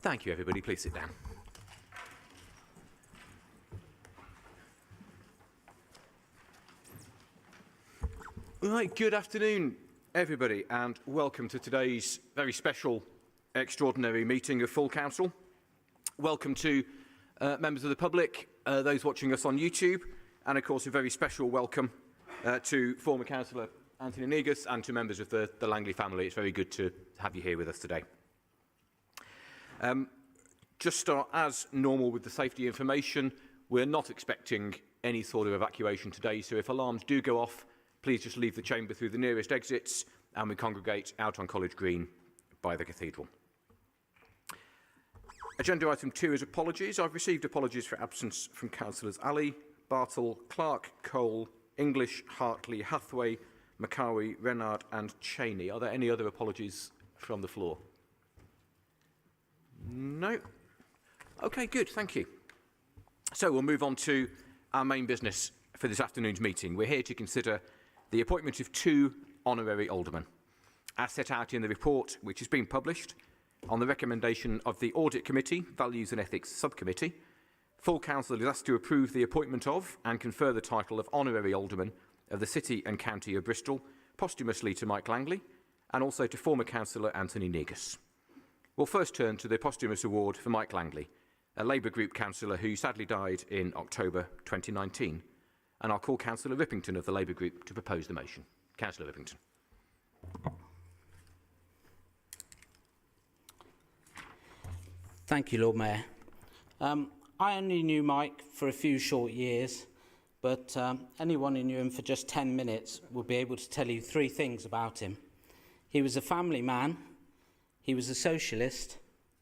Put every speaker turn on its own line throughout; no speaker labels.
Thank you, everybody. Please sit down. Right, good afternoon, everybody, and welcome to today's very special, extraordinary meeting of full council. Welcome to members of the public, those watching us on YouTube, and of course a very special welcome to former councillor Anthony Negus and to members of the Langley family. It's very good to have you here with us today. Just start as normal with the safety information. We're not expecting any sort of evacuation today, so if alarms do go off, please just leave the chamber through the nearest exits and we congregate out on College Green by the cathedral. Agenda item 2 is apologies. I've received apologies for absence from Councillors Ali, Bartle, Clark, Cole, English, Hartley, Hathaway, Macawy, Renard and Cheney. Are there any other apologies from the floor? No? Okay, good, thank you. So we'll move on to our main business for this afternoon's meeting. We're here to consider the appointment of 2 honorary aldermen, as set out in the report which has been published on the recommendation of the Audit Committee, Values and Ethics Subcommittee. Full Council is asked to approve the appointment of and confer the title of Honorary Alderman of the City and County of Bristol, posthumously to Mike Langley, and also to former Councillor Anthony Negus. We'll first turn to the posthumous award for Mike Langley, a Labour Group councillor who sadly died in October 2019. And I'll call Councillor Rippington of the Labour Group to propose the motion. Councillor Rippington.
Thank you, Lord Mayor. I only knew Mike for a few short years, but anyone who knew him for just 10 minutes would be able to tell you 3 things about him. He was a family man, he was a socialist,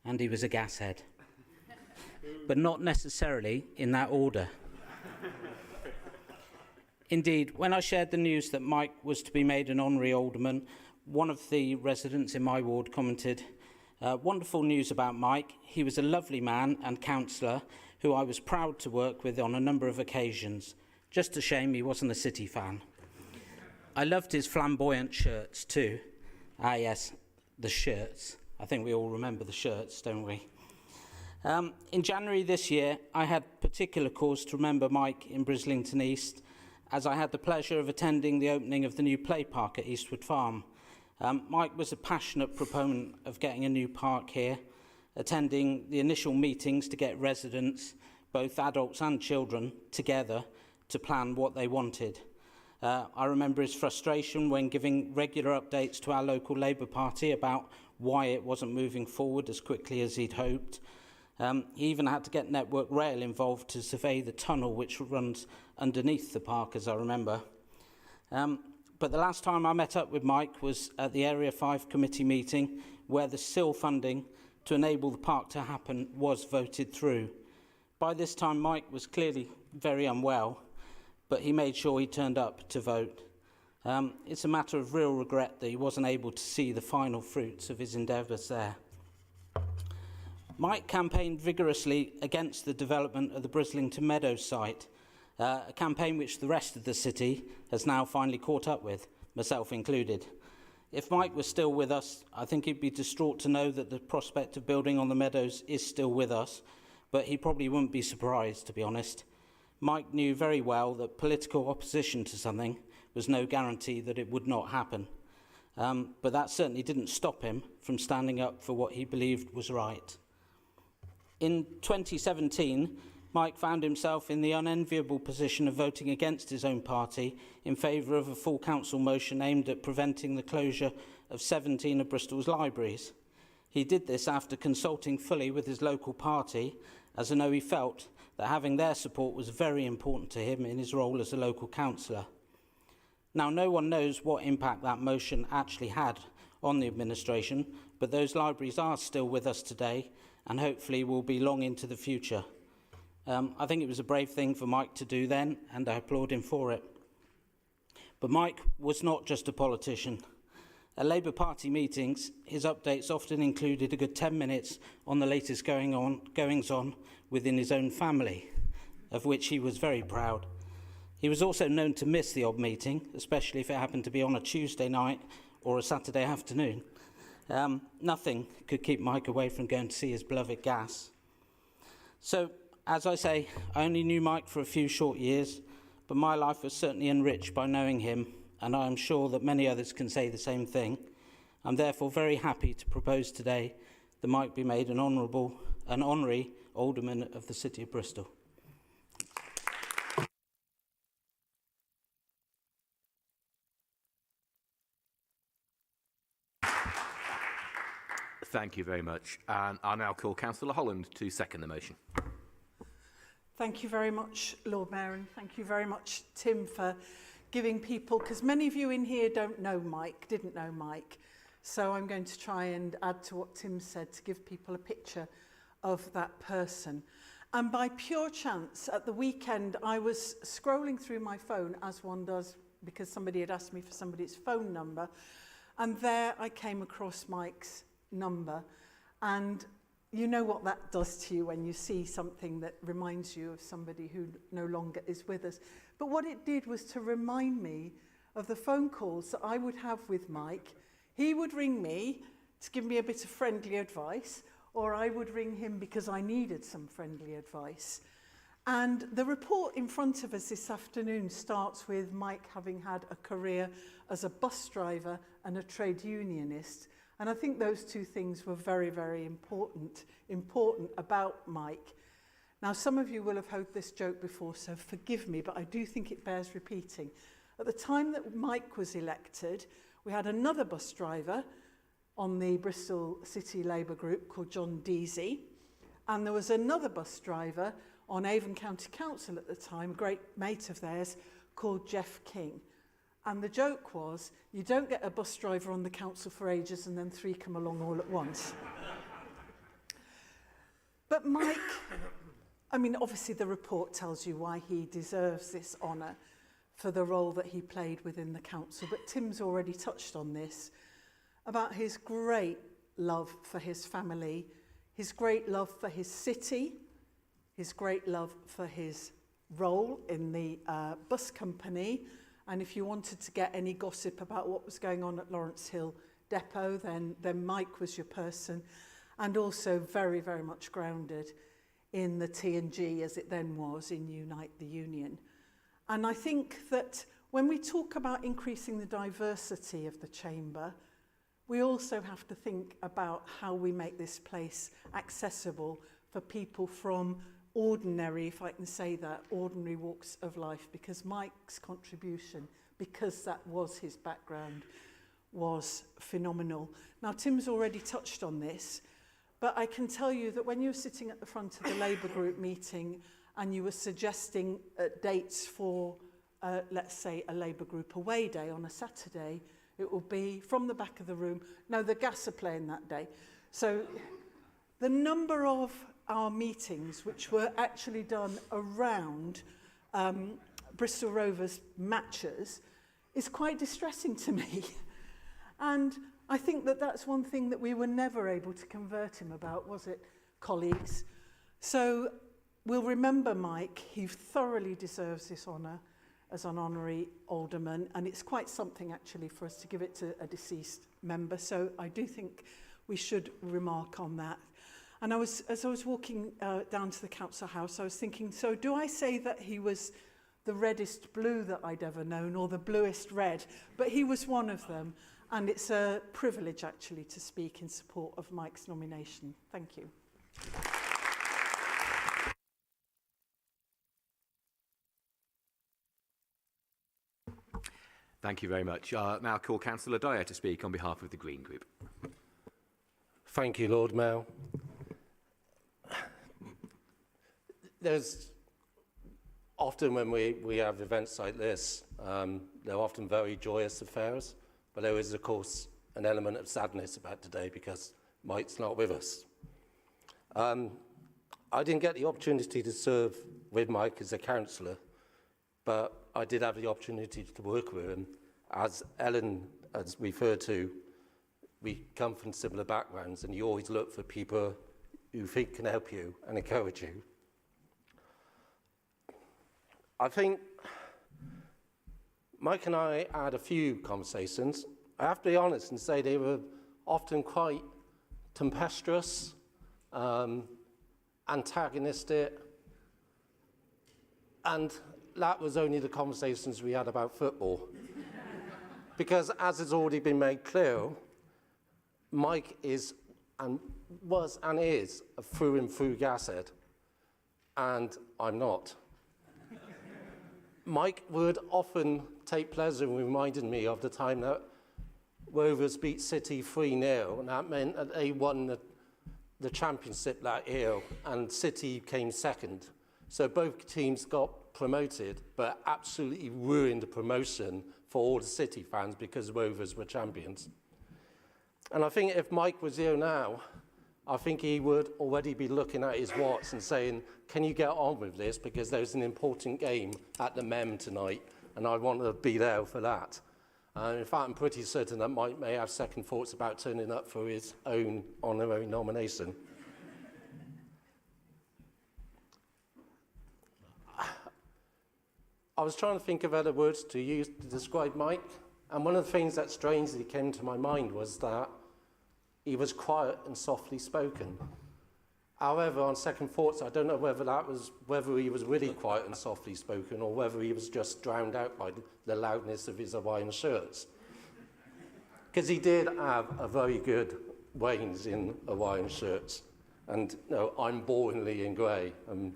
and he was a gashead. But not necessarily in that order. Indeed, when I shared the news that Mike was to be made an honorary alderman, one of the residents in my ward commented, wonderful news about Mike. He was a lovely man and councillor who I was proud to work with on a number of occasions. Just a shame he wasn't a City fan. I loved his flamboyant shirts too. Ah yes, the shirts. I think we all remember the shirts, don't we? In January this year, I had particular cause to remember Mike in Brislington East, as I had the pleasure of attending the opening of the new play park at Eastwood Farm. Mike was a passionate proponent of getting a new park here, attending the initial meetings to get residents, both adults and children, together to plan what they wanted. I remember his frustration when giving regular updates to our local Labour Party about why it wasn't moving forward as quickly as he'd hoped. He even had to get Network Rail involved to survey the tunnel which runs underneath the park, as I remember. But the last time I met up with Mike was at the Area 5 committee meeting, where the SIL funding to enable the park to happen was voted through. By this time, Mike was clearly very unwell, but he made sure he turned up to vote. It's a matter of real regret that he wasn't able to see the final fruits of his endeavours there. Mike campaigned vigorously against the development of the Brislington Meadows site, a campaign which the rest of the city has now finally caught up with, myself included. If Mike was still with us, I think he'd be distraught to know that the prospect of building on the Meadows is still with us, but he probably wouldn't be surprised, to be honest. Mike knew very well that political opposition to something was no guarantee that it would not happen. But that certainly didn't stop him from standing up for what he believed was right. In 2017, Mike found himself in the unenviable position of voting against his own party in favour of a full council motion aimed at preventing the closure of 17 of Bristol's libraries. He did this after consulting fully with his local party, as I know he felt that having their support was very important to him in his role as a local councillor. Now, no one knows what impact that motion actually had on the administration, but those libraries are still with us today and hopefully will be long into the future. I think it was a brave thing for Mike to do then, and I applaud him for it. But Mike was not just a politician. At Labour Party meetings, his updates often included a good 10 minutes on the latest goings-on within his own family, of which he was very proud. He was also known to miss the odd meeting, especially if it happened to be on a Tuesday night or a Saturday afternoon. Nothing could keep Mike away from going to see his beloved gas. So, as I say, I only knew Mike for a few short years, but my life was certainly enriched by knowing him, and I am sure that many others can say the same thing. I'm therefore very happy to propose today that Mike be made an honorary Alderman of the City of Bristol.
Thank you very much. And I now call Councillor Holland to second the motion.
Thank you very much, Lord Mayor, and thank you very much, Tim, for giving people, because many of you in here didn't know Mike. So I'm going to try and add to what Tim said to give people a picture of that person. And by pure chance, at the weekend, I was scrolling through my phone, as one does, because somebody had asked me for somebody's phone number. And there I came across Mike's number. And you know what that does to you when you see something that reminds you of somebody who no longer is with us. But what it did was to remind me of the phone calls that I would have with Mike. He would ring me to give me a bit of friendly advice, or I would ring him because I needed some friendly advice. And the report in front of us this afternoon starts with Mike having had a career as a bus driver and a trade unionist. And I think those two things were very, very important about Mike. Now, some of you will have heard this joke before, so forgive me, but I do think it bears repeating. At the time that Mike was elected, we had another bus driver on the Bristol City Labour group called John Deasy, and there was another bus driver on Avon County Council at the time, a great mate of theirs, called Jeff King. And the joke was, you don't get a bus driver on the council for ages and then three come along all at once. But Mike, I mean, obviously the report tells you why he deserves this honour for the role that he played within the council. But Tim's already touched on this, about his great love for his family, his great love for his city, his great love for his role in the bus company. And if you wanted to get any gossip about what was going on at Lawrence Hill Depot, then Mike was your person. And also very, very much grounded in the T&G, as it then was, in Unite the Union. And I think that when we talk about increasing the diversity of the chamber, we also have to think about how we make this place accessible for people from ordinary, if I can say that, ordinary walks of life, because Mike's contribution, because that was his background, was phenomenal. Now, Tim's already touched on this, but I can tell you that when you were sitting at the front of the Labour group meeting and you were suggesting dates for, let's say, a Labour group away day on a Saturday, it will be from the back of the room. No, the Gas are playing that day. So the number of our meetings, which were actually done around Bristol Rovers matches, is quite distressing to me. And I think that that's one thing that we were never able to convert him about, was it, colleagues? So we'll remember Mike. He thoroughly deserves this honour as an honorary alderman, and it's quite something actually for us to give it to a deceased member. So I do think we should remark on that. And as I was walking down to the council house, I was thinking, so do I say that he was the reddest blue that I'd ever known, or the bluest red? But he was one of them, and it's a privilege actually to speak in support of Mike's nomination. Thank you.
Thank you very much. Now call Councillor Dyer to speak on behalf of the Green Group.
Thank you, Lord Mayor. There's often when we have events like this, they're often very joyous affairs, but there is, of course, an element of sadness about today because Mike's not with us. I didn't get the opportunity to serve with Mike as a councillor, but I did have the opportunity to work with him. As Ellen has referred to, we come from similar backgrounds, and you always look for people who think can help you and encourage you. I think Mike and I had a few conversations. I have to be honest and say they were often quite tempestuous, antagonistic, and that was only the conversations we had about football. Because as has already been made clear, Mike is and was and is a through and through gashead, and I'm not. Mike would often take pleasure in reminding me of the time that Rovers beat City 3-0, and that meant that they won the championship that year, and City came second. So both teams got promoted, but absolutely ruined the promotion for all the City fans because Rovers were champions. And I think if Mike was here now, I think he would already be looking at his watch and saying, can you get on with this? Because there's an important game at the Mem tonight, and I want to be there for that. In fact, I'm pretty certain that Mike may have second thoughts about turning up for his own honorary nomination. I was trying to think of other words to use to describe Mike, and one of the things that strangely came to my mind was that he was quiet and softly spoken. However, on second thoughts, I don't know whether he was really quiet and softly spoken or whether he was just drowned out by the loudness of his Hawaiian shirts. Because he did have a very good range in Hawaiian shirts. And I'm boringly in grey. And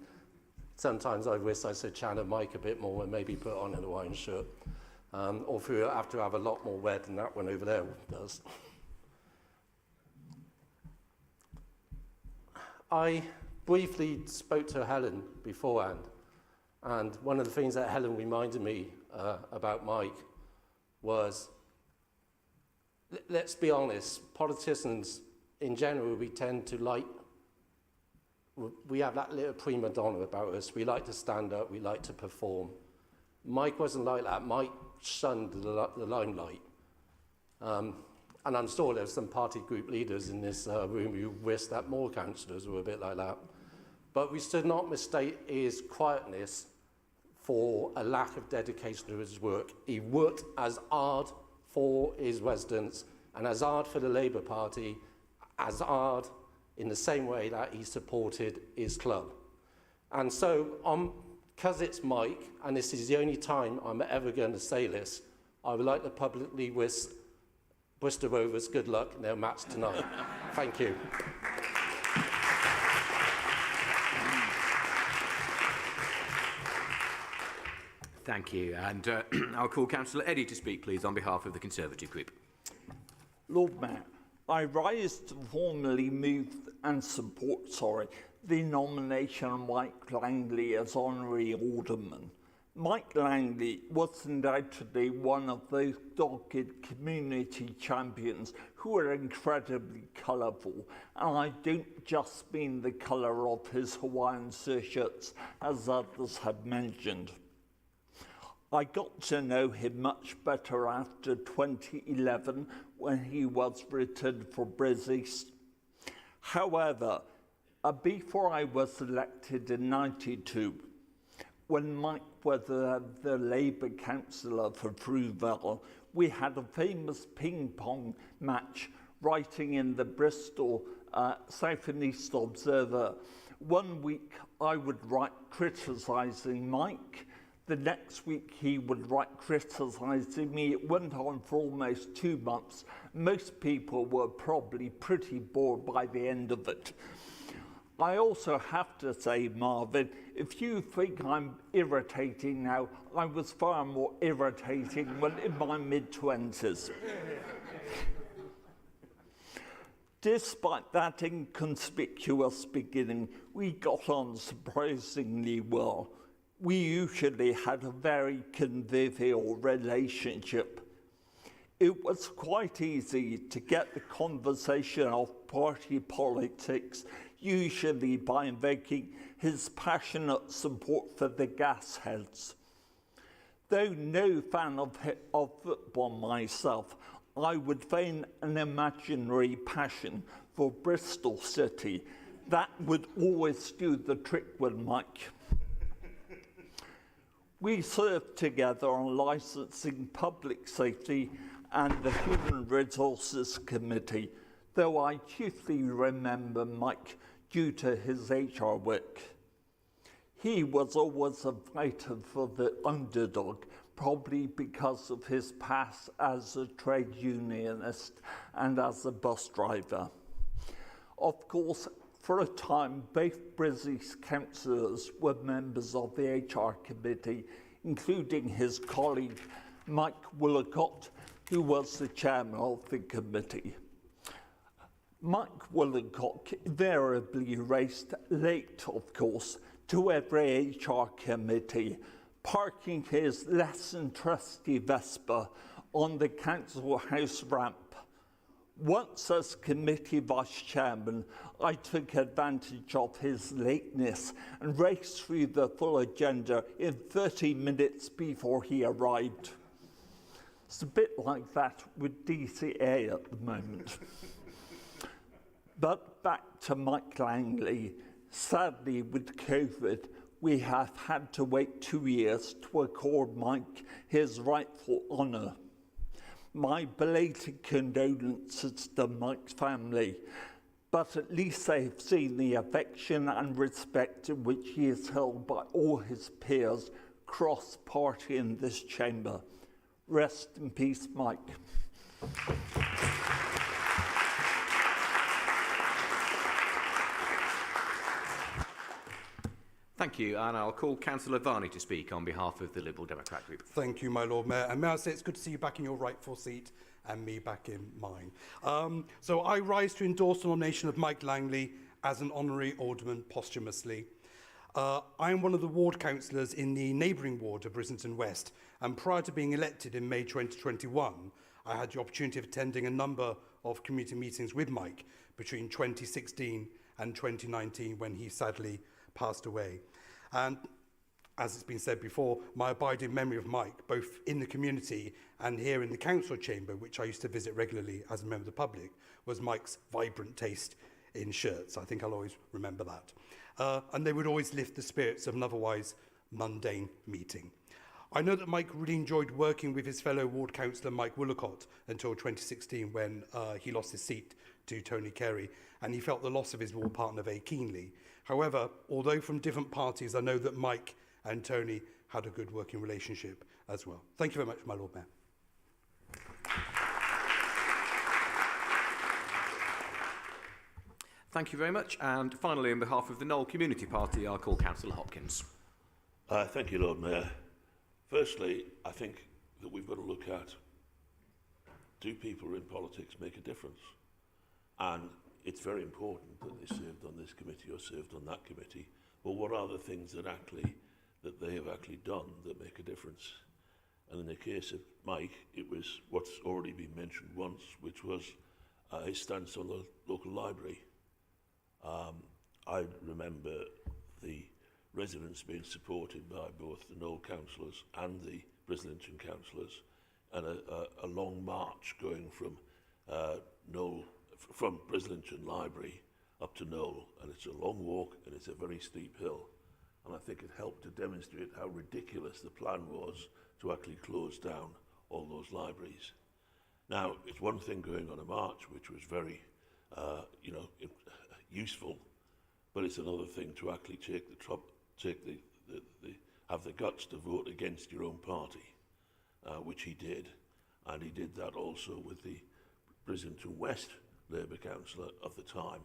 sometimes I wish I said Chan and Mike a bit more and maybe put on an Hawaiian shirt. Or if we have to have a lot more red than that one over there does. I briefly spoke to Helen beforehand, and one of the things that Helen reminded me about Mike was, let's be honest, politicians in general, we tend to we have that little prima donna about us. We like to stand up, we like to perform. Mike wasn't like that. Mike shunned the limelight. And I'm sure there's some party group leaders in this room who wish that more councillors were a bit like that. But we should not mistake his quietness for a lack of dedication to his work. He worked as hard for his residents and as hard for the Labour Party, as hard in the same way that he supported his club. And so, because it's Mike, and this is the only time I'm ever going to say this, I would like to publicly wish Bristol Rovers good luck in their match tonight. Thank you.
Thank you. And I'll call Councillor Eddy to speak, please, on behalf of the Conservative Group.
Lord Mayor, I rise to formally move and support, the nomination of Mike Langley as Honorary Alderman. Mike Langley was undoubtedly one of those dogged community champions who are incredibly colourful, and I don't just mean the colour of his Hawaiian shirts, as others have mentioned. I got to know him much better after 2011 when he was returned for British. However, before I was elected in '92, when Mike was the Labour councillor for Frueville, we had a famous ping-pong match writing in the Bristol South and East Observer. One week I would write criticising Mike, the next week he would write criticising me. It went on for almost 2 months. Most people were probably pretty bored by the end of it. I also have to say, Marvin, if you think I'm irritating now, I was far more irritating when in my mid-20s. Despite that inconspicuous beginning, we got on surprisingly well. We usually had a very convivial relationship. It was quite easy to get the conversation off party politics, usually by invoking his passionate support for the gas heads. Though no fan of football myself, I would feign an imaginary passion for Bristol City. That would always do the trick with Mike. We served together on licensing, public safety, and the Human Resources Committee. though I chiefly remember Mike due to his HR work. He was always a fighter for the underdog, probably because of his past as a trade unionist and as a bus driver. Of course, for a time, both Brizzy's councillors were members of the HR committee, including his colleague Mike Willicott, who was the chairman of the committee. Mike Willicott invariably raced late, of course, to every HR committee, parking his less than trusty Vespa on the council house ramp. Once as committee vice chairman, I took advantage of his lateness and raced through the full agenda in 30 minutes before he arrived. It's a bit like that with DCA at the moment. But back to Mike Langley. Sadly, with COVID, we have had to wait 2 years to accord Mike his rightful honour. My belated condolences to Mike's family, but at least they've seen the affection and respect in which he is held by all his peers cross-party in this chamber. Rest in peace, Mike.
Thank you, and I'll call Councillor Varney to speak on behalf of the Liberal Democrat Group.
Thank you, my Lord Mayor. And may I say it's good to see you back in your rightful seat and me back in mine. So I rise to endorse the nomination of Mike Langley as an honorary alderman posthumously. I am one of the ward councillors in the neighbouring ward of Brislington West, and prior to being elected in May 2021, I had the opportunity of attending a number of community meetings with Mike between 2016 and 2019 when he sadly passed away. And as it's been said before, my abiding memory of Mike, both in the community and here in the council chamber, which I used to visit regularly as a member of the public, was Mike's vibrant taste in shirts. I think I'll always remember that. And they would always lift the spirits of an otherwise mundane meeting. I know that Mike really enjoyed working with his fellow ward councillor Mike Willicott until 2016 when he lost his seat to Tony Carey, and he felt the loss of his ward partner very keenly. However, although from different parties, I know that Mike and Tony had a good working relationship as well. Thank you very much, my Lord Mayor.
Thank you very much. And finally, on behalf of the Knoll Community Party, I'll call Councillor Hopkins.
Thank you, Lord Mayor. Firstly, I think that we've got to look at, do people in politics make a difference? And it's very important that they served on this committee or served on that committee, but what are the things that they have actually done that make a difference? And in the case of Mike, it was what's already been mentioned once, which was his stance on the local library. I remember the residents being supported by both the Knoll councillors and the Brislington councillors, and a long march going from from Brislington Library up to Knoll, and it's a long walk and it's a very steep hill. And I think it helped to demonstrate how ridiculous the plan was to actually close down all those libraries. Now, it's one thing going on a march, which was very, useful, but it's another thing to actually have the guts to vote against your own party, which he did, and he did that also with the Brislington West Labour councillor of the time.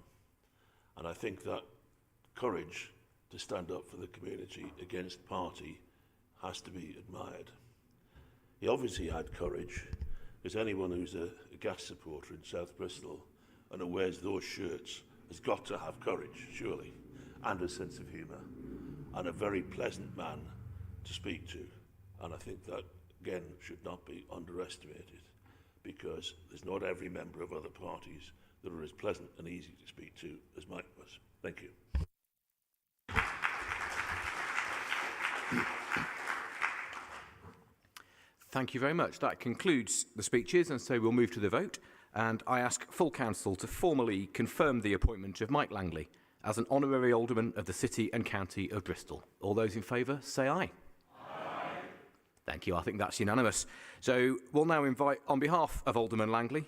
And I think that courage to stand up for the community against party has to be admired. He obviously had courage, because anyone who's a gas supporter in South Bristol and who wears those shirts has got to have courage, surely, and a sense of humour, and a very pleasant man to speak to. And I think that, again, should not be underestimated, because there's not every member of other parties that are as pleasant and easy to speak to as Mike was. Thank you.
Thank you very much. That concludes the speeches, and so we'll move to the vote. And I ask full council to formally confirm the appointment of Mike Langley as an honorary alderman of the City and County of Bristol. All those in favour, say aye. Aye. Thank you. I think that's unanimous. So we'll now invite, on behalf of Alderman Langley,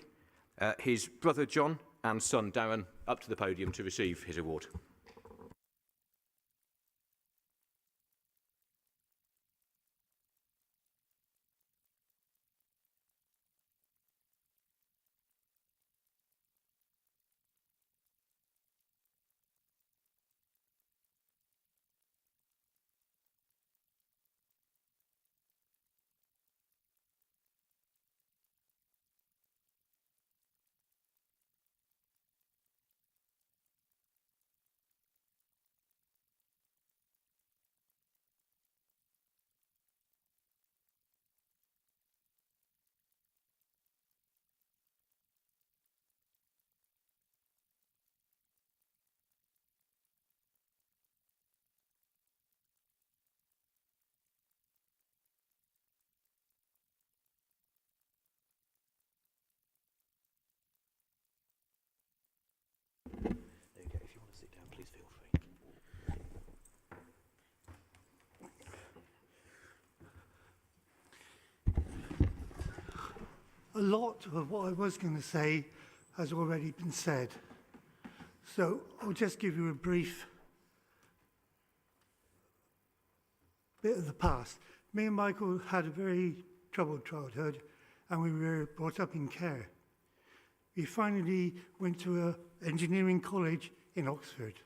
his brother John and son Darren up to the podium to receive his award. Okay, if you want to sit down, please feel free.
A lot of what I was going to say has already been said. So I'll just give you a brief bit of the past. Me and Michael had a very troubled childhood, and we were brought up in care. We finally went to an engineering college in Oxford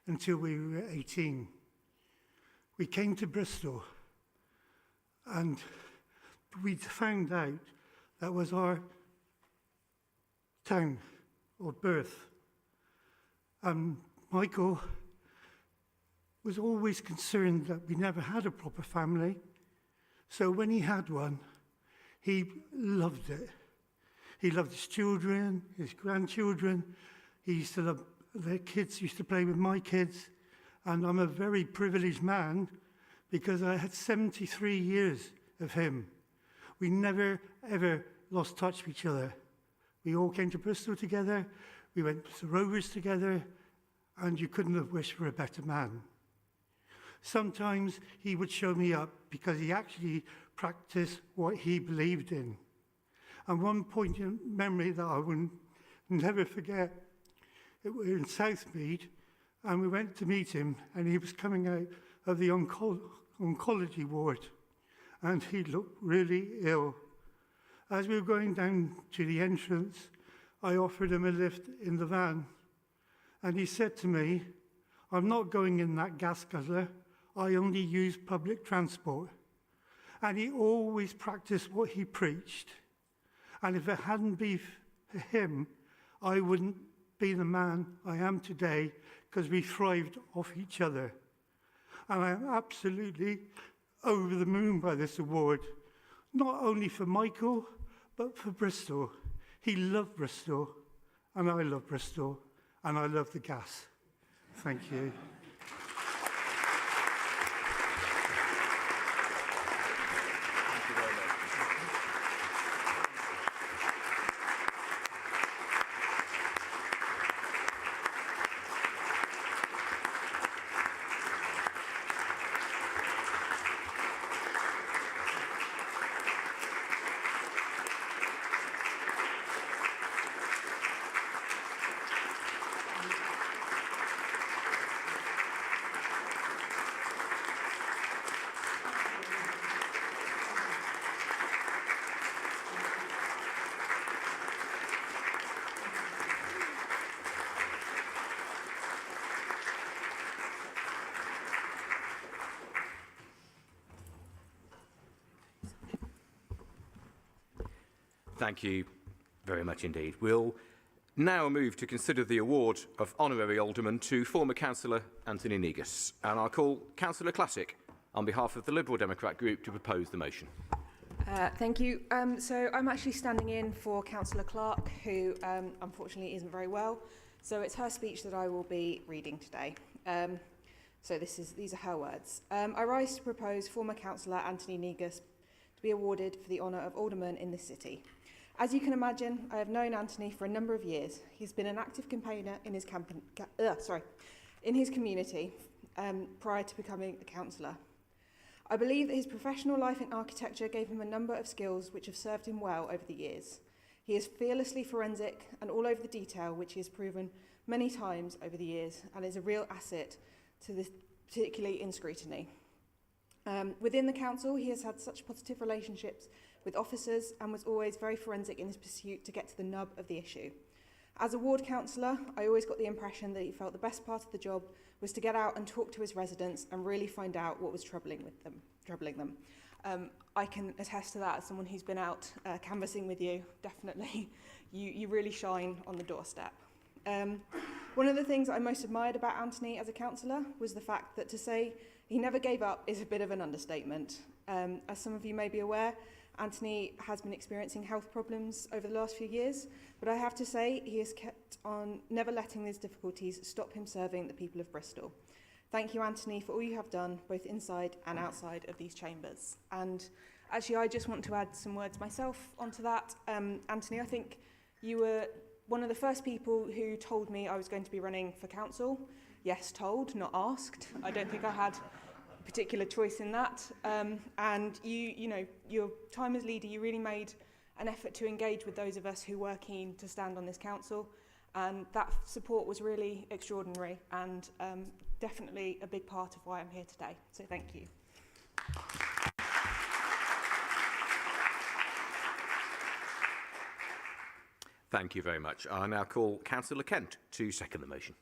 until we were 18. We came to Bristol, and we found out that was our town of birth. Michael was always concerned that we never had a proper family. So when he had one, he loved it. He loved his children, his grandchildren. He used to love their kids, used to play with my kids. And I'm a very privileged man because I had 73 years of him. We never, ever lost touch with each other. We all came to Bristol together. We went to Rovers together. And you couldn't have wished for a better man. Sometimes he would show me up because he actually practiced what he believed in. And one point in memory that I will never forget, we were in Southmead, and we went to meet him, and he was coming out of the oncology ward, and he looked really ill. As we were going down to the entrance, I offered him a lift in the van, and he said to me, "I'm not going in that gas guzzler. I only use public transport." And he always practiced what he preached. And if it hadn't been for him, I wouldn't be the man I am today, because we thrived off each other. And I am absolutely over the moon by this award, not only for Michael, but for Bristol. He loved Bristol, and I love Bristol, and I love the gas. Thank you.
Thank you very much indeed. We'll now move to consider the award of Honorary Alderman to former Councillor Anthony Negus. And I'll call Councillor Classic on behalf of the Liberal Democrat Group to propose the motion.
Thank you. So I'm actually standing in for Councillor Clark, who unfortunately isn't very well. So it's her speech that I will be reading today. So these are her words. I rise to propose former Councillor Anthony Negus to be awarded for the honour of Alderman in this city. As you can imagine, I have known Anthony for a number of years. He's been an active campaigner in his community prior to becoming a councillor. I believe that his professional life in architecture gave him a number of skills which have served him well over the years. He is fearlessly forensic and all over the detail, which he has proven many times over the years, and is a real asset to this, particularly in scrutiny. Within the council, he has had such positive relationships with officers and was always very forensic in his pursuit to get to the nub of the issue. As a ward councillor, I always got the impression that he felt the best part of the job was to get out and talk to his residents and really find out what was troubling them. I can attest to that as someone who's been out canvassing with you. Definitely, you really shine on the doorstep. One of the things I most admired about Anthony as a councillor was the fact that to say he never gave up is a bit of an understatement. As some of you may be aware, Anthony has been experiencing health problems over the last few years, but I have to say he has kept on never letting these difficulties stop him serving the people of Bristol. Thank you, Anthony, for all you have done, both inside and outside of these chambers. And actually, I just want to add some words myself onto that. Anthony, I think you were one of the first people who told me I was going to be running for council. Yes, told, not asked. I don't think I had a particular choice in that. And you know, your time as leader, you really made an effort to engage with those of us who were keen to stand on this council. And that support was really extraordinary and definitely a big part of why I'm here today. So thank you.
Thank you very much. I now call Councillor Kent to second the motion.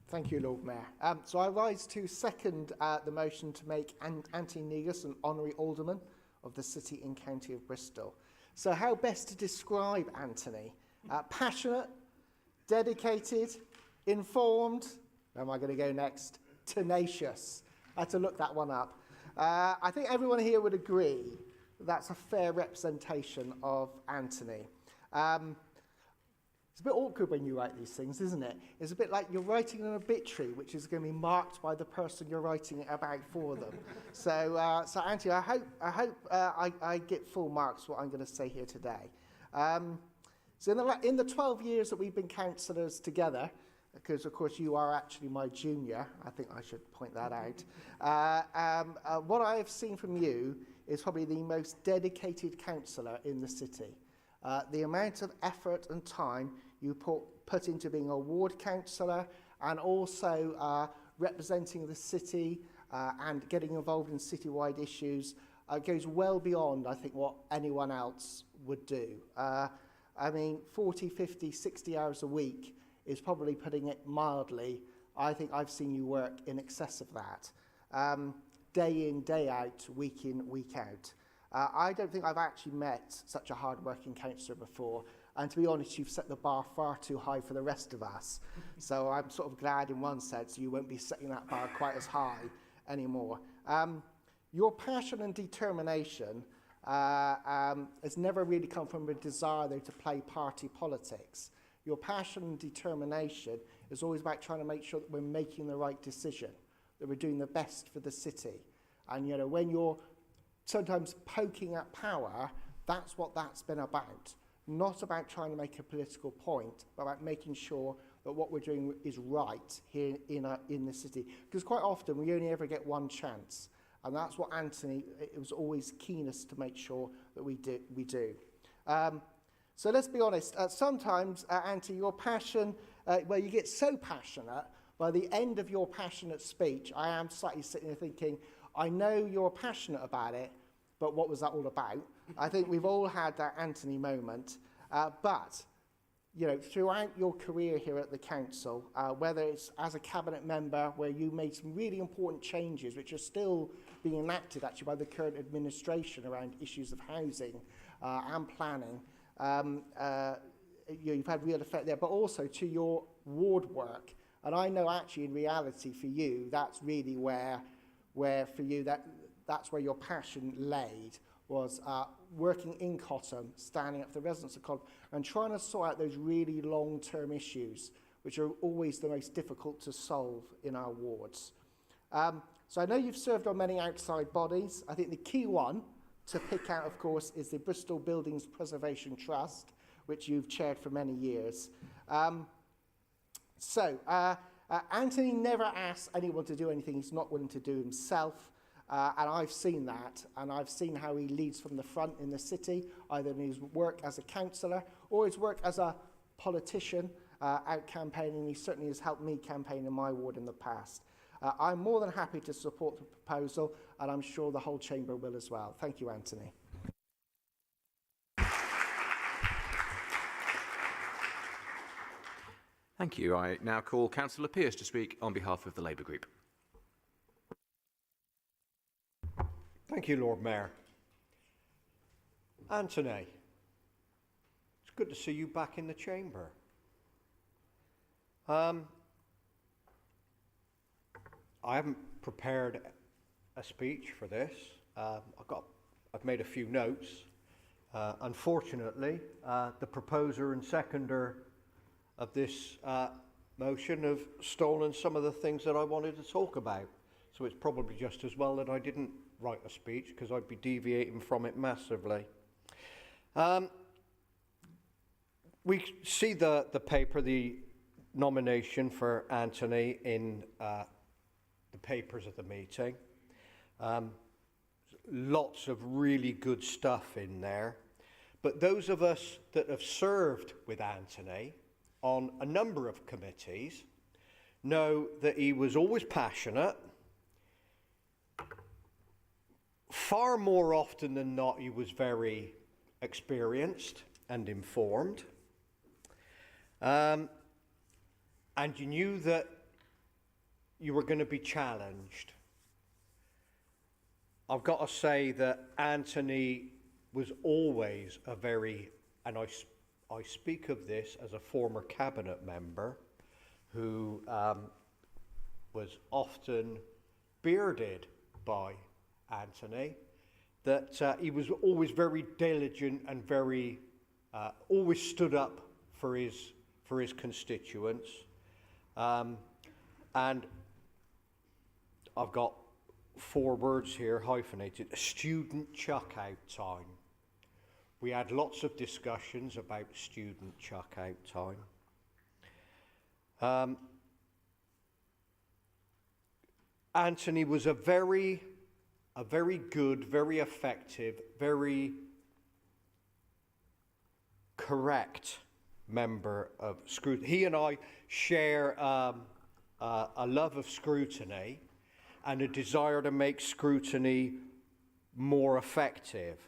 Thank you, Lord Mayor. So I rise to second the motion to make Anthony Negus an honorary alderman of the City and County of Bristol. So how best to describe Anthony? Passionate, dedicated, informed, where am I going to go next? Tenacious. I had to look that one up. I think everyone here would agree that's a fair representation of Anthony. It's a bit awkward when you write these things, isn't it? It's a bit like you're writing an obituary, which is going to be marked by the person you're writing it about for them. So Anthony, I hope I get full marks for what I'm going to say here today. So in the 12 years that we've been councillors together, because of course you are actually my junior, I think I should point that out. What I have seen from you is probably the most dedicated councillor in the city. The amount of effort and time you put into being a ward councillor and also representing the city and getting involved in citywide issues goes well beyond, I think, what anyone else would do. I mean, 40, 50, 60 hours a week is probably putting it mildly. I think I've seen you work in excess of that. Day in, day out, week in, week out. I don't think I've actually met such a hard-working councillor before. And to be honest, you've set the bar far too high for the rest of us. So I'm sort of glad in one sense you won't be setting that bar quite as high anymore. Your passion and determination has never really come from a desire, though, to play party politics. Your passion and determination is always about trying to make sure that we're making the right decision, that we're doing the best for the city. And, you know, when you're sometimes poking at power, that's what that's been about. Not about trying to make a political point, but about making sure that what we're doing is right here in the city. Because quite often we only ever get one chance. And that's what Anthony, it was always keenest to make sure that we do. So let's be honest, sometimes, Anthony, your passion, you get so passionate, by the end of your passionate speech, I am slightly sitting there thinking, I know you're passionate about it, but what was that all about? I think we've all had that Anthony moment. But, you know, throughout your career here at the council, whether it's as a cabinet member where you made some really important changes, which are still being enacted actually by the current administration around issues of housing and planning, you've had real effect there, but also to your ward work. And I know actually in reality for you, that's really where for you, that's where your passion laid, was working in Cottam, standing up for the residents of Cottam, and trying to sort out those really long-term issues, which are always the most difficult to solve in our wards. So I know you've served on many outside bodies. I think the key one to pick out, of course, is the Bristol Buildings Preservation Trust, which you've chaired for many years. Anthony never asks anyone to do anything he's not willing to do himself. And I've seen that, and I've seen how he leads from the front in the city, either in his work as a councillor or his work as a politician out campaigning. He certainly has helped me campaign in my ward in the past. I'm more than happy to support the proposal, and I'm sure the whole chamber will as well. Thank you, Anthony.
Thank you. I now call Councillor Pearce to speak on behalf of the Labour Group.
Thank you, Lord Mayor. Anthony, it's good to see you back in the chamber. I haven't prepared a speech for this. I've made a few notes. Unfortunately, the proposer and seconder of this motion have stolen some of the things that I wanted to talk about. So it's probably just as well that I didn't write a speech, because I'd be deviating from it massively. We see the paper, the nomination for Anthony in the papers of the meeting. Lots of really good stuff in there. But those of us that have served with Anthony on a number of committees know that he was always passionate. Far more often than not, he was very experienced and informed. And you knew that you were going to be challenged. I've got to say that Anthony was always a very, and I speak of this as a former cabinet member who was often bearded by Anthony, that he was always very diligent and very, always stood up for his constituents. And I've got 4 words here hyphenated: student chuck-out time. We had lots of discussions about student chuck-out time. Anthony was a very good, very effective, very correct member of scrutiny. He and I share a love of scrutiny and a desire to make scrutiny more effective.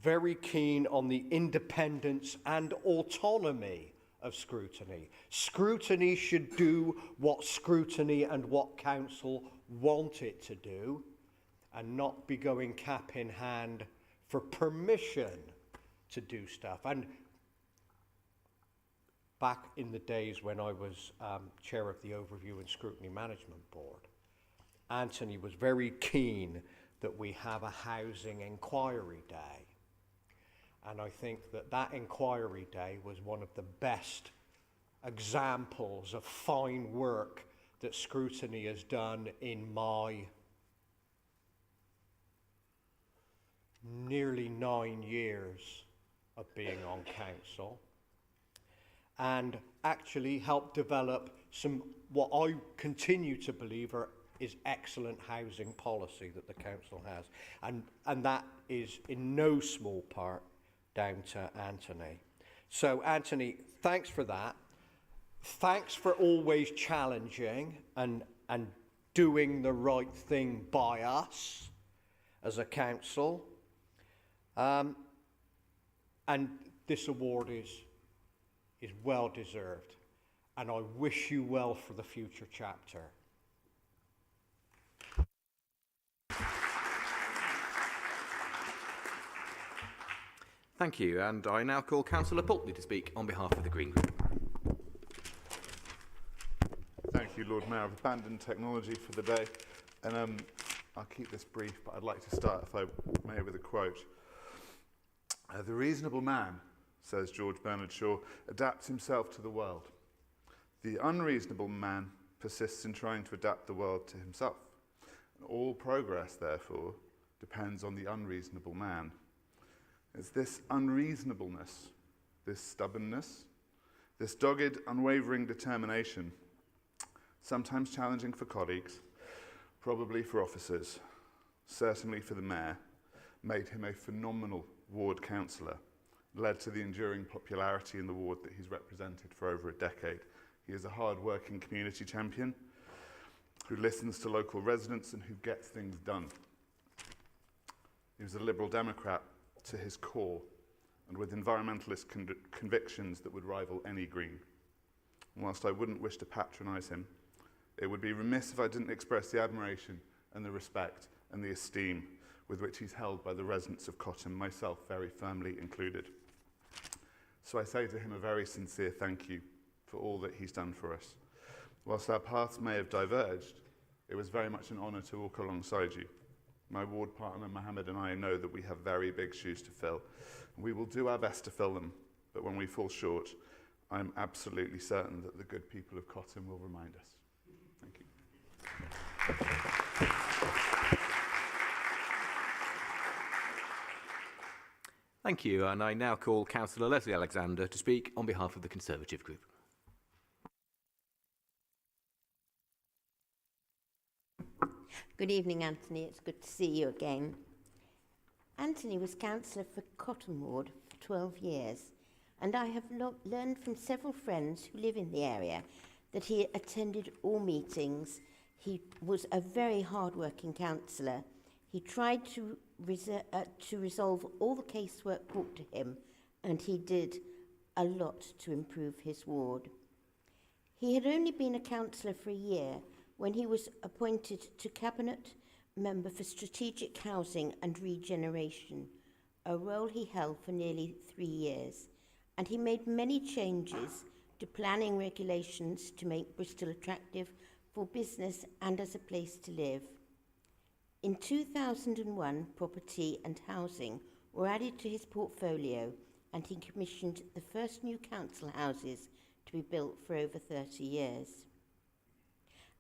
Very keen on the independence and autonomy of scrutiny. Scrutiny should do what scrutiny and what council want it to do, and not be going cap in hand for permission to do stuff. And back in the days when I was chair of the Overview and Scrutiny Management Board, Anthony was very keen that we have a housing inquiry day. And I think that inquiry day was one of the best examples of fine work that scrutiny has done in my nearly 9 years of being on council, and actually helped develop some, what I continue to believe is excellent housing policy that the council has. And that is in no small part down to Anthony. So Anthony, thanks for that. Thanks for always challenging and doing the right thing by us as a council. And this award is well deserved. And I wish you well for the future chapter.
Thank you, and I now call Councillor Pulteney to speak on behalf of the Green Group.
Thank you, Lord Mayor. I've abandoned technology for the day, and I'll keep this brief, but I'd like to start, if I may, with a quote. The reasonable man, says George Bernard Shaw, adapts himself to the world. The unreasonable man persists in trying to adapt the world to himself. And all progress, therefore, depends on the unreasonable man. It's this unreasonableness, this stubbornness, this dogged, unwavering determination, sometimes challenging for colleagues, probably for officers, certainly for the mayor, made him a phenomenal ward councillor, led to the enduring popularity in the ward that he's represented for over a decade. He is a hard-working community champion who listens to local residents and who gets things done. He was a Liberal Democrat to his core, and with environmentalist convictions that would rival any Green. And whilst I wouldn't wish to patronise him, it would be remiss if I didn't express the admiration and the respect and the esteem with which he's held by the residents of Cotton, myself very firmly included. So I say to him a very sincere thank you for all that he's done for us. Whilst our paths may have diverged, it was very much an honour to walk alongside you. My ward partner Mohammed and I know that we have very big shoes to fill. We will do our best to fill them, but when we fall short, I'm absolutely certain that the good people of Cotton will remind us. Thank you.
Thank you, and I now call Councillor Leslie Alexander to speak on behalf of the Conservative Group.
Good evening, Anthony. It's good to see you again. Anthony was councillor for Cotton Ward for 12 years, and I have learned from several friends who live in the area that he attended all meetings. He was a very hard-working councillor. He tried to resolve all the casework brought to him, and he did a lot to improve his ward. He had only been a councillor for a year when he was appointed to Cabinet Member for Strategic Housing and Regeneration, a role he held for nearly 3 years, and he made many changes to planning regulations to make Bristol attractive for business and as a place to live. In 2001, property and housing were added to his portfolio, and he commissioned the first new council houses to be built for over 30 years.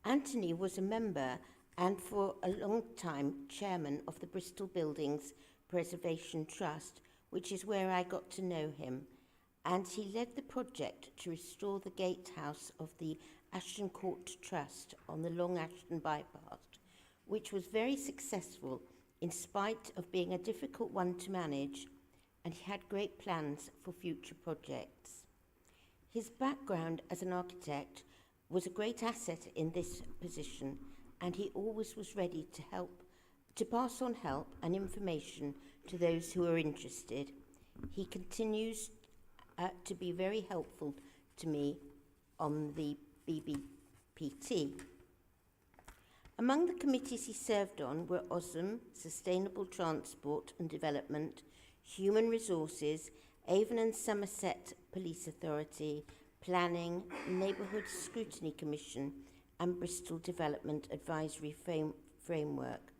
Anthony was a member and for a long time chairman of the Bristol Buildings Preservation Trust, which is where I got to know him, and he led the project to restore the gatehouse of the Ashton Court Trust on the Long Ashton bypass, which was very successful in spite of being a difficult one to manage, and he had great plans for future projects. His background as an architect was a great asset in this position, and he always was ready to pass on help and information to those who are interested. He continues to be very helpful to me on the BBPT. Among the committees he served on were OSM, Sustainable Transport and Development, Human Resources, Avon and Somerset Police Authority, Planning, Neighbourhood Scrutiny Commission, and Bristol Development Advisory Framework.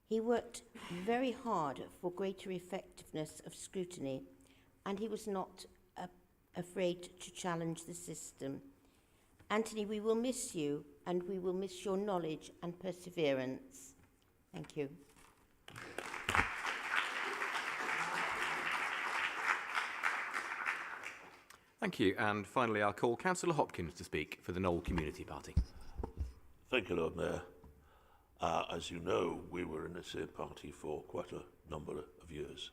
He worked very hard for greater effectiveness of scrutiny, and he was not afraid to challenge the system. Anthony, we will miss you, and we will miss your knowledge and perseverance. Thank you.
Thank you, and finally I'll call Councillor Hopkins to speak for the Knoll Community Party.
Thank you, Lord Mayor. As you know, we were in the same party for quite a number of years.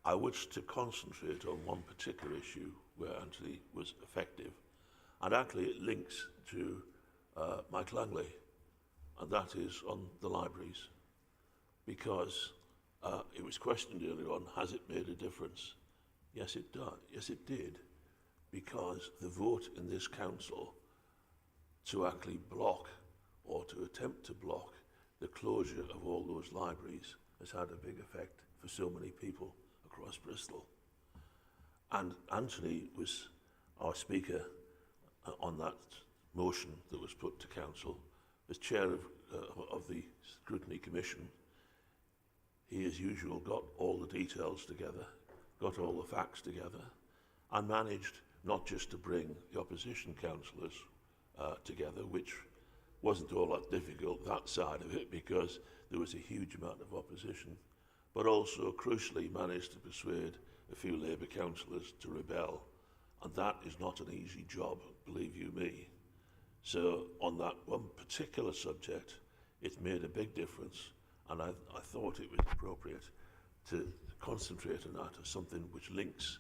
I wish to concentrate on one particular issue where Anthony was effective, and actually it links to Mike Langley, and that is on the libraries, because it was questioned earlier on, has it made a difference? Yes, it does. Yes, it did, because the vote in this council to actually block or to attempt to block the closure of all those libraries has had a big effect for so many people across Bristol. And Anthony was our speaker on that motion that was put to council. As chair of the Scrutiny Commission, he, as usual, got all the details together, got all the facts together, and managed not just to bring the opposition councillors together, which wasn't all that difficult, that side of it, because there was a huge amount of opposition, but also, crucially, managed to persuade a few Labour councillors to rebel. And that is not an easy job, believe you me. So on that one particular subject, It's made a big difference, and I thought it was appropriate to concentrate on that as something which links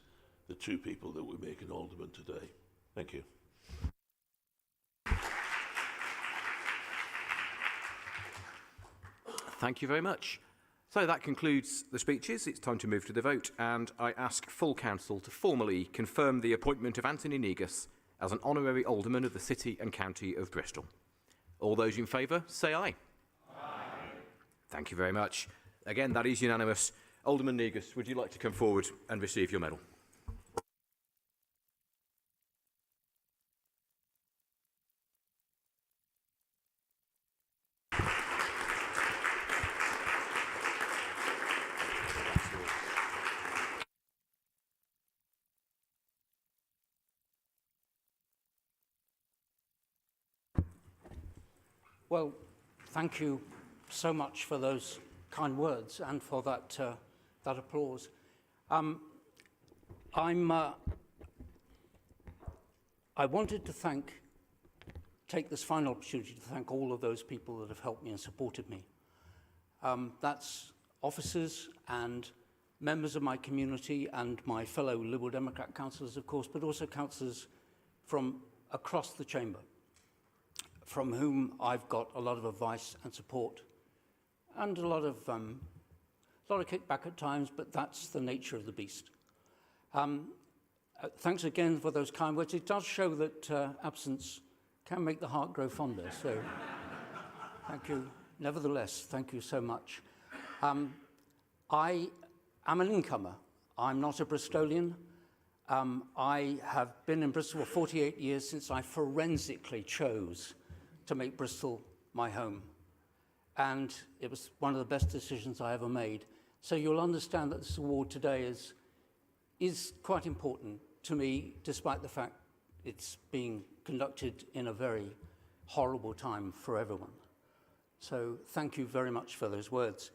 the two people that we're making aldermen today. Thank you.
Thank you very much. So that concludes the speeches. It's time to move to the vote, and I ask full council to formally confirm the appointment of Anthony Negus as an honorary alderman of the City and County of Bristol. All those in favour, say aye. Aye. Thank you very much. Again, that is unanimous. Alderman Negus, would you like to come forward and receive your medal?
Well, thank you so much for those kind words and for that that applause. I wanted to take this final opportunity to thank all of those people that have helped me and supported me. That's officers and members of my community and my fellow Liberal Democrat councillors, of course, but also councillors from across the chamber, from whom I've got a lot of advice and support and a lot of kickback at times, but that's the nature of the beast. Thanks again for those kind words. It does show that absence can make the heart grow fonder, so thank you. Nevertheless, thank you so much. I am an incomer. I'm not a Bristolian. I have been in Bristol for 48 years since I forensically chose to make Bristol my home. And it was one of the best decisions I ever made. So you'll understand that this award today is quite important to me, despite the fact it's being conducted in a very horrible time for everyone. So thank you very much for those words.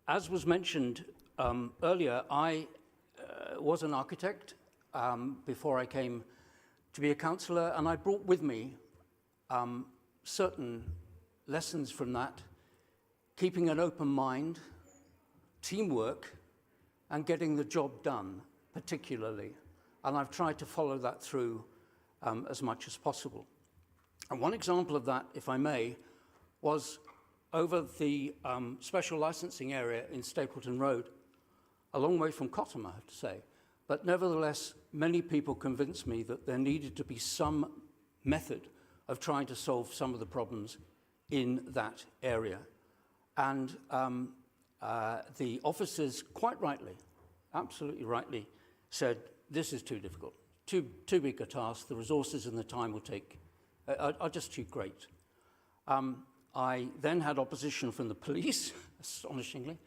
As was mentioned earlier, I was an architect before I came to be a councillor, and I brought with me certain lessons from that, keeping an open mind, teamwork, and getting the job done, particularly. And I've tried to follow that through as much as possible. And one example of that, if I may, was over the special licensing area in Stapleton Road, a long way from Cottam, I have to say. But nevertheless, many people convinced me that there needed to be some method of trying to solve some of the problems in that area. And the officers, quite rightly, absolutely rightly, said, this is too difficult, too big a task, the resources and the time will take, are just too great. I then had opposition from the police, astonishingly,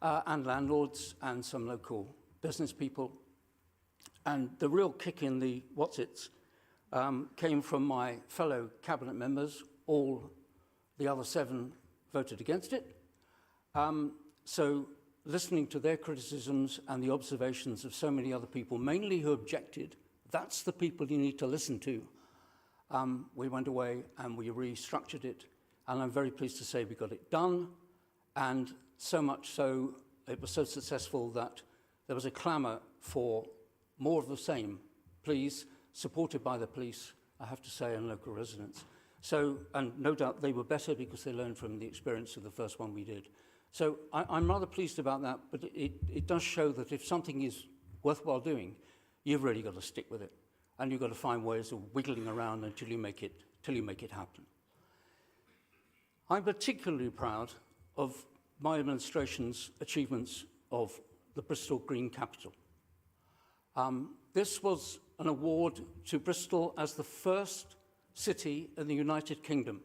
and landlords and some local business people. And the real kick in the what's-its came from my fellow cabinet members. All the other 7 voted against it. So listening to their criticisms and the observations of so many other people, mainly who objected, that's the people you need to listen to. We went away and we restructured it. And I'm very pleased to say we got it done. And so much so, it was so successful that there was a clamour for more of the same, please, supported by the police, I have to say, and local residents. So, and no doubt they were better because they learned from the experience of the first one we did. So I'm rather pleased about that, but it does show that if something is worthwhile doing, you've really got to stick with it. And you've got to find ways of wiggling around until you make it happen. I'm particularly proud of my administration's achievements of the Bristol Green Capital. This was an award to Bristol as the first city in the United Kingdom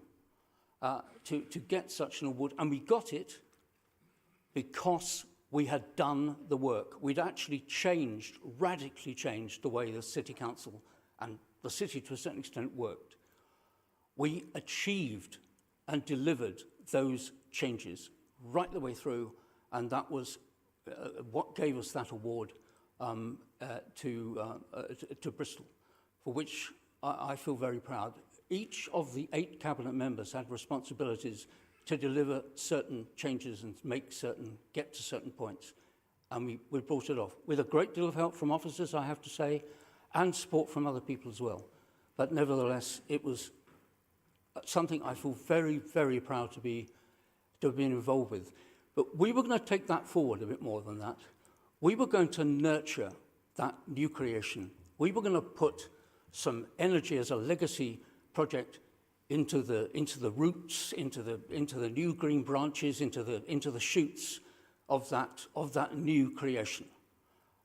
to get such an award, and we got it because we had done the work. We'd actually radically changed the way the City Council and the city to a certain extent worked. We achieved and delivered those changes right the way through, and that was what gave us that award to Bristol, for which I feel very proud. each of the 8 cabinet members had responsibilities to deliver certain changes and get to certain points. And we brought it off with a great deal of help from officers, I have to say, and support from other people as well. But nevertheless, it was something I feel very, very proud to have been involved with. But we were going to take that forward a bit more than that. We were going to nurture that new creation. We were going to put some energy as a legacy project into the roots, into the new green branches, into the shoots of that new creation.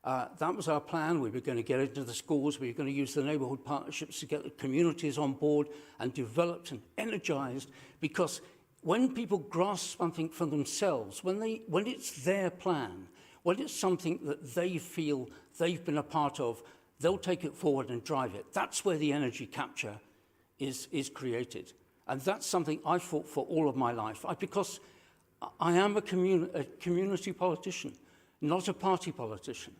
That was our plan. We were going to get into the schools. We were going to use the neighbourhood partnerships to get the communities on board and developed and energised, because when people grasp something for themselves, when it's their plan, when it's something that they feel they've been a part of, they'll take it forward and drive it. That's where the energy capture is created. And that's something I fought for all of my life, because I am a community politician, not a party politician,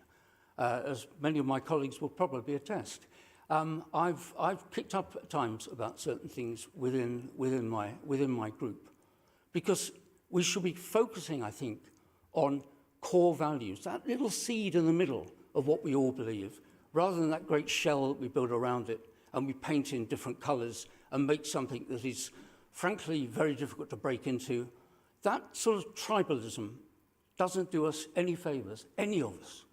as many of my colleagues will probably attest. I've kicked up at times about certain things within my group, because we should be focusing, I think, on core values, that little seed in the middle of what we all believe, rather than that great shell that we build around it and we paint in different colours and make something that is, frankly, very difficult to break into. That sort of tribalism doesn't do us any favours, any of us.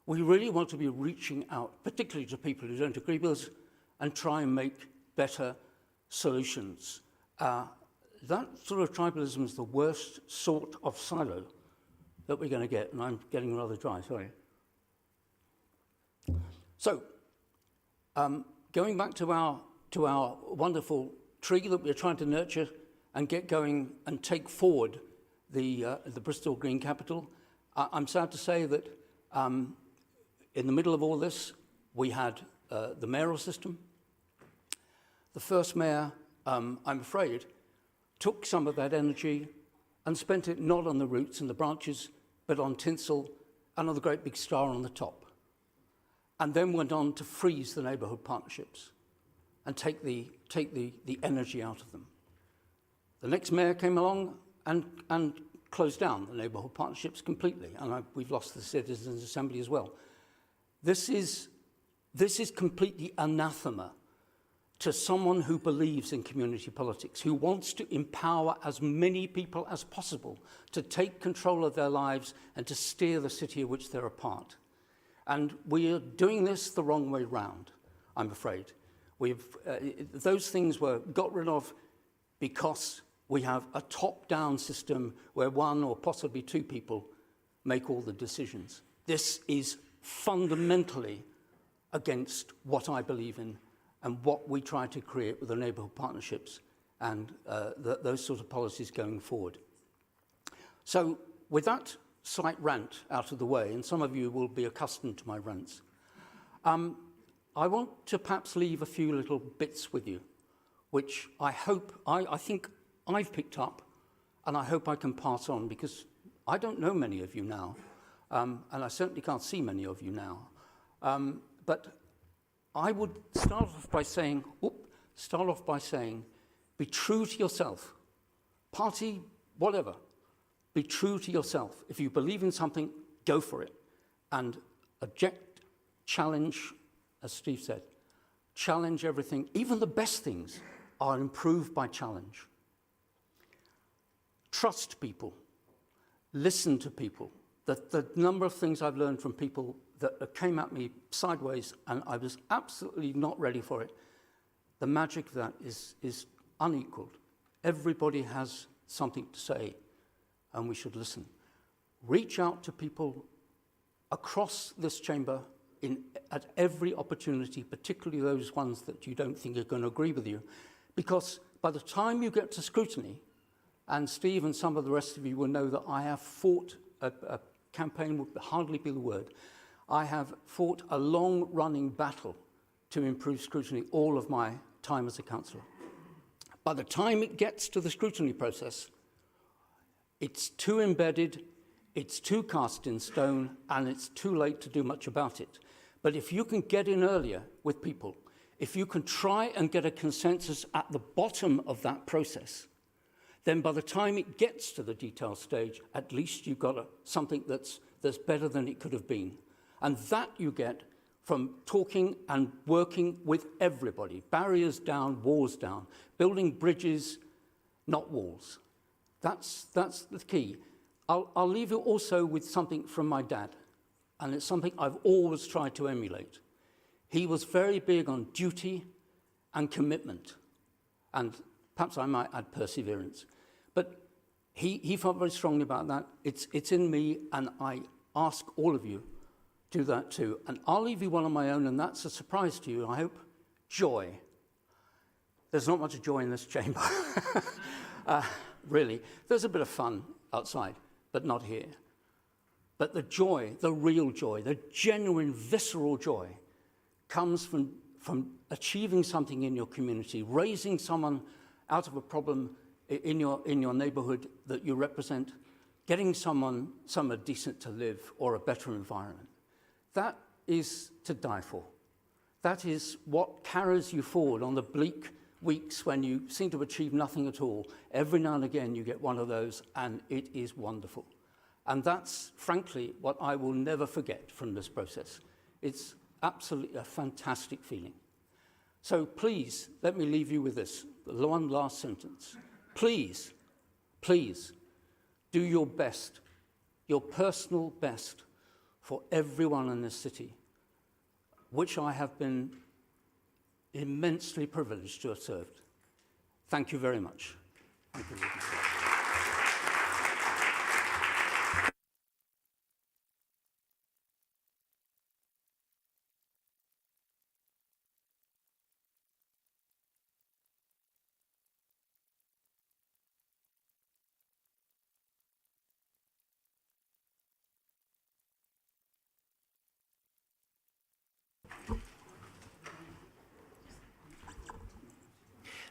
We really want to be reaching out, particularly to people who don't agree with us, and try and make better solutions. That sort of tribalism is the worst sort of silo that we're going to get, and I'm getting rather dry, sorry. So, going back to our wonderful tree that we're trying to nurture and get going and take forward the Bristol Green Capital, I'm sad to say that in the middle of all this, we had the mayoral system. The first mayor, I'm afraid, took some of that energy and spent it not on the roots and the branches, but on tinsel and on the great big star on the top. And then went on to freeze the neighbourhood partnerships and take the energy out of them. The next mayor came along and closed down the neighbourhood partnerships completely, and we've lost the Citizens' Assembly as well. This is completely anathema to someone who believes in community politics, who wants to empower as many people as possible to take control of their lives and to steer the city of which they're a part. And we are doing this the wrong way round, I'm afraid. Those things were got rid of because we have a top-down system where one or possibly 2 people make all the decisions. This is fundamentally against what I believe in and what we try to create with the neighbourhood partnerships and those sort of policies going forward. So with that slight rant out of the way, and some of you will be accustomed to my rants, I want to perhaps leave a few little bits with you, which I think I've picked up, and I hope I can pass on, because I don't know many of you now, and I certainly can't see many of you now. But I would start off by saying, be true to yourself. Party, whatever. Be true to yourself. If you believe in something, go for it. And object, challenge, as Steve said, challenge everything. Even the best things are improved by challenge. Trust people. Listen to people. The number of things I've learned from people that came at me sideways and I was absolutely not ready for it, the magic of that is unequaled. Everybody has something to say, and we should listen. Reach out to people across this chamber at every opportunity, particularly those ones that you don't think are going to agree with you, because by the time you get to scrutiny, and Steve and some of the rest of you will know that I have fought a campaign would hardly be the word. I have fought a long-running battle to improve scrutiny all of my time as a councillor. By the time it gets to the scrutiny process, it's too embedded, it's too cast in stone, and it's too late to do much about it. But if you can get in earlier with people, if you can try and get a consensus at the bottom of that process, then by the time it gets to the detail stage, at least you've got something that's better than it could have been. And that you get from talking and working with everybody. Barriers down, walls down. Building bridges, not walls. That's the key. I'll leave you also with something from my dad. And it's something I've always tried to emulate. He was very big on duty and commitment. And perhaps I might add perseverance. But he felt very strongly about that. It's in me, and I ask all of you do that too. And I'll leave you one on my own, and that's a surprise to you, I hope. Joy. There's not much joy in this chamber. Really. There's a bit of fun outside, but not here. But the joy, the real joy, the genuine, visceral joy comes from achieving something in your community, raising someone out of a problem in your neighborhood that you represent, getting someone somewhere decent to live or a better environment. That is to die for. That is what carries you forward on the bleak weeks when you seem to achieve nothing at all. Every now and again you get one of those, and it is wonderful. And that's, frankly, what I will never forget from this process. It's absolutely a fantastic feeling. So please, let me leave you with this, one last sentence. Please, please, do your best, your personal best for everyone in this city, which I have been immensely privileged to have served. Thank you very much. Thank you.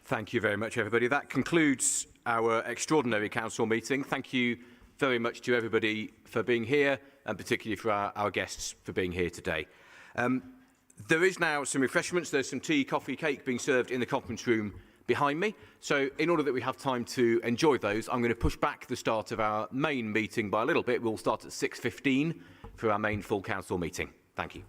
Thank you very much, everybody. That concludes our extraordinary council meeting. Thank you very much to everybody for being here, and particularly for our guests for being here today. There is now some refreshments. There's some tea, coffee, cake being served in the conference room behind me. So in order that we have time to enjoy those, I'm going to push back the start of our main meeting by a little bit. We'll start at 6:15 for our main full council meeting. Thank you.